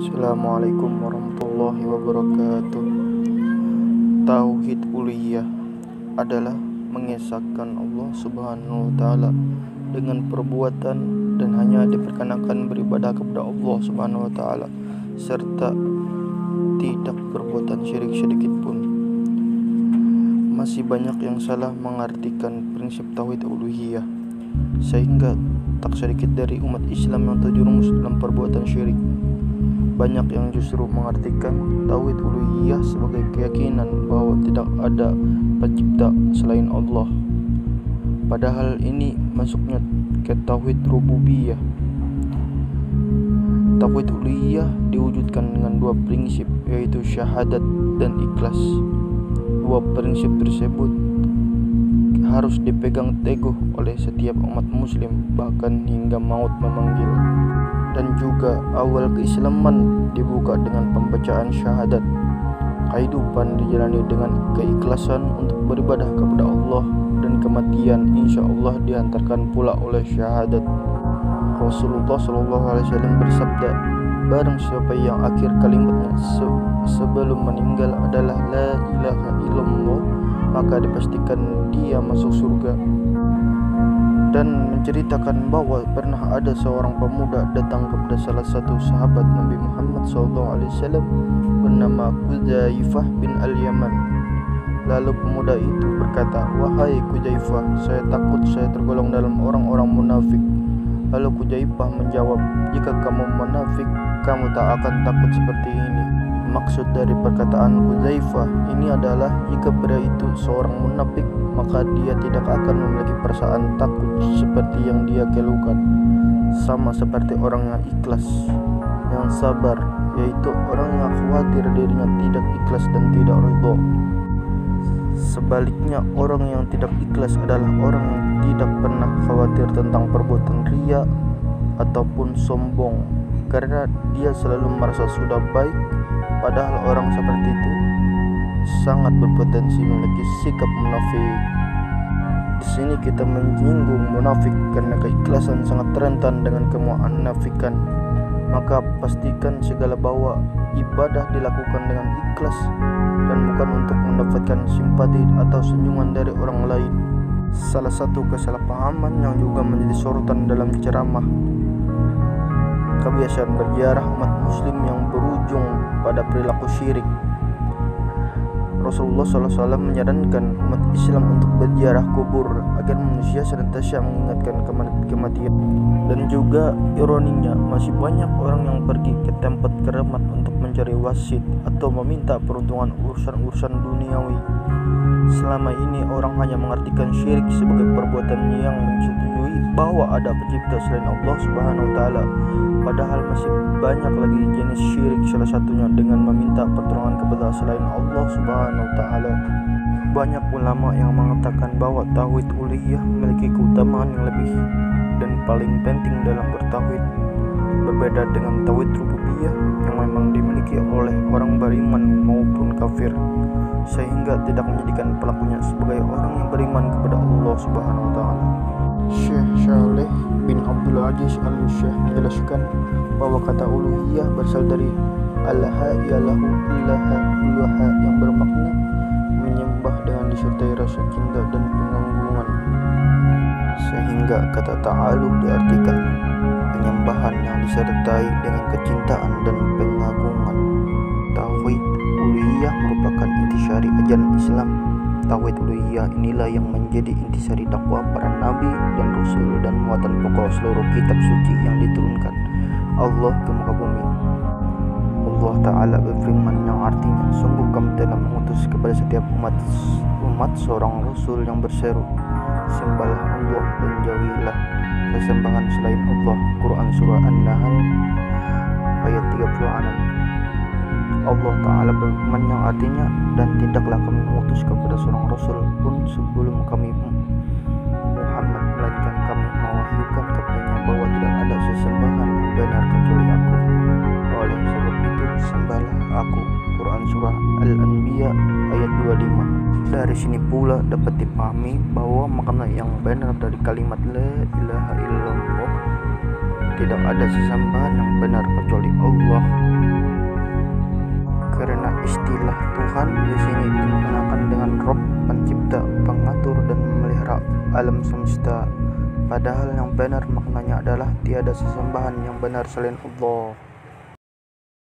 Assalamualaikum warahmatullahi wabarakatuh. Tauhid uluhiyah adalah mengesahkan Allah Subhanahu wa taala dengan perbuatan dan hanya diperkenakan beribadah kepada Allah Subhanahu wa taala serta tidak perbuatan syirik sedikit pun. Masih banyak yang salah mengartikan prinsip tauhid uluhiyah sehingga tak sedikit dari umat Islam yang terjerumus dalam perbuatan syirik. Banyak yang justru mengartikan tauhid uluhiyah sebagai keyakinan bahwa tidak ada pencipta selain Allah. Padahal ini masuknya ke tauhid rububiyah. Tauhid uluhiyah diwujudkan dengan dua prinsip, yaitu syahadat dan ikhlas. Dua prinsip tersebut harus dipegang teguh oleh setiap umat muslim bahkan hingga maut memanggil. Dan juga awal keislaman dibuka dengan pembacaan syahadat. Kehidupan dijalani dengan keikhlasan untuk beribadah kepada Allah, dan kematian insya Allah dihantarkan pula oleh syahadat. Rasulullah SAW bersabda, barang siapa yang akhir kalimatnya sebelum meninggal adalah la ilaha illallah, maka dipastikan dia masuk surga. Dan menceritakan bahwa pernah ada seorang pemuda datang kepada salah satu sahabat Nabi Muhammad SAW bernama Kudzaifah bin Al-Yaman. Lalu pemuda itu berkata, wahai Kudzaifah, saya takut saya tergolong dalam orang-orang munafik. Lalu Kudzaifah menjawab, jika kamu munafik, kamu tak akan takut seperti ini. Maksud dari perkataan Kudzaifah ini adalah jika pria itu seorang munafik, maka dia tidak akan memiliki perasaan takut seperti yang dia keluhkan. Sama seperti orang yang ikhlas, yang sabar, yaitu orang yang khawatir dirinya tidak ikhlas dan tidak ridha. Sebaliknya, orang yang tidak ikhlas adalah orang yang tidak pernah khawatir tentang perbuatan riya ataupun sombong, karena dia selalu merasa sudah baik. Padahal orang seperti itu sangat berpotensi memiliki sikap munafik. Di sini kita menyinggung munafik karena keikhlasan sangat rentan dengan kemunafikan. Maka pastikan segala bahwa ibadah dilakukan dengan ikhlas dan bukan untuk mendapatkan simpati atau senyuman dari orang lain. Salah satu kesalahpahaman yang juga menjadi sorotan dalam ceramah, kebiasaan berziarah umat muslim yang berujung pada perilaku syirik. Rasulullah SAW menyarankan umat Islam untuk berziarah kubur agar manusia senantiasa mengingatkan kematian. Dan juga ironinya, masih banyak orang yang pergi ke tempat keramat untuk mencari wasit atau meminta peruntungan urusan-urusan duniawi. Selama ini orang hanya mengartikan syirik sebagai perbuatan yang menyetujui bahwa ada pencipta selain Allah Subhanahu wa taala. Padahal masih banyak lagi jenis syirik, salah satunya dengan meminta pertolongan kepada selain Allah Subhanahu wa taala. Banyak ulama yang mengatakan bahwa tauhid uluhiyah memiliki keutamaan yang lebih dan paling penting dalam bertauhid, berbeda dengan tauhid rububiyah yang memang dimiliki oleh orang beriman maupun kafir, sehingga tidak menjadikan pelakunya sebagai orang yang beriman kepada Allah Subhanahu wa taala. Syekh Shalih bin Abdul Aziz Al-Syekh menjelaskan bahwa kata uluhiyah berasal dari Allah ialahu ilaha uluha yang bermakna menyembah dengan disertai rasa cinta dan pengagungan, sehingga kata ta'alu diartikan penyembahan yang disertai dengan kecintaan dan pengagungan. Tauhid uluhiyah merupakan intisari ajaran Islam. Tauhid uluhiyah inilah yang menjadi intisari dakwah para nabi dan rasul dan muatan pokok seluruh kitab suci yang diturunkan Allah ke muka bumi. Allah Ta'ala berfirman yang artinya, sungguh kami telah mengutus kepada setiap umat seorang rasul yang berseru, sembahlah Allah dan jauhilah sesembahan selain Allah. Quran Surah An-Nahl ayat 36. Allah Ta'ala berfirman yang artinya, dan tidaklah kami mengutus kepada seorang rasul pun sebelum kami Muhammad, melainkan kami mewahyukan kepadanya bahwa tidak ada sesembahan yang benar kecuali aku. Oleh sebab itu sembahlah aku. Quran Surah Al-Anbiya ayat 25. Dari sini pula dapat dipahami bahwa makna yang benar dari kalimat la ilaha illallah tidak ada sesembahan yang benar kecuali Allah. Karena istilah Tuhan di sini digunakan dengan Rob, pencipta, pengatur dan memelihara alam semesta. Padahal yang benar maknanya adalah tiada sesembahan yang benar selain Allah.